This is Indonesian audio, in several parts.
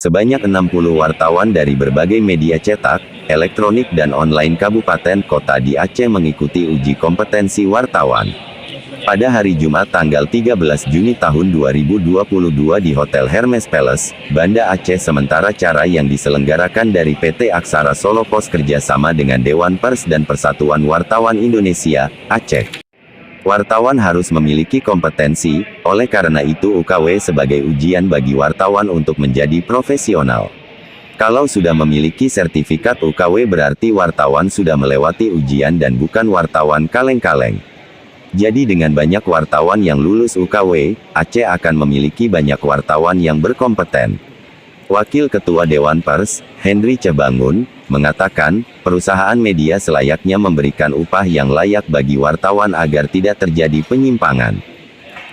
Sebanyak 60 wartawan dari berbagai media cetak, elektronik dan online kabupaten kota di Aceh mengikuti uji kompetensi wartawan. Pada hari Jumat tanggal 13 Juni tahun 2022 di Hotel Hermes Palace, Banda Aceh. Sementara cara yang diselenggarakan dari PT Aksara Solo Pos kerjasama dengan Dewan Pers dan Persatuan Wartawan Indonesia, Aceh. Wartawan harus memiliki kompetensi, oleh karena itu UKW sebagai ujian bagi wartawan untuk menjadi profesional. Kalau sudah memiliki sertifikat UKW berarti wartawan sudah melewati ujian dan bukan wartawan kaleng-kaleng. Jadi dengan banyak wartawan yang lulus UKW, Aceh akan memiliki banyak wartawan yang berkompeten. Wakil Ketua Dewan Pers, Henry Cebangun, mengatakan, perusahaan media selayaknya memberikan upah yang layak bagi wartawan agar tidak terjadi penyimpangan.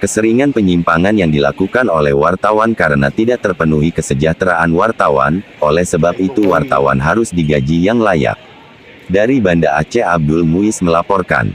Keseringan penyimpangan yang dilakukan oleh wartawan karena tidak terpenuhi kesejahteraan wartawan, oleh sebab itu wartawan harus digaji yang layak. Dari Banda Aceh Abdul Muiz melaporkan.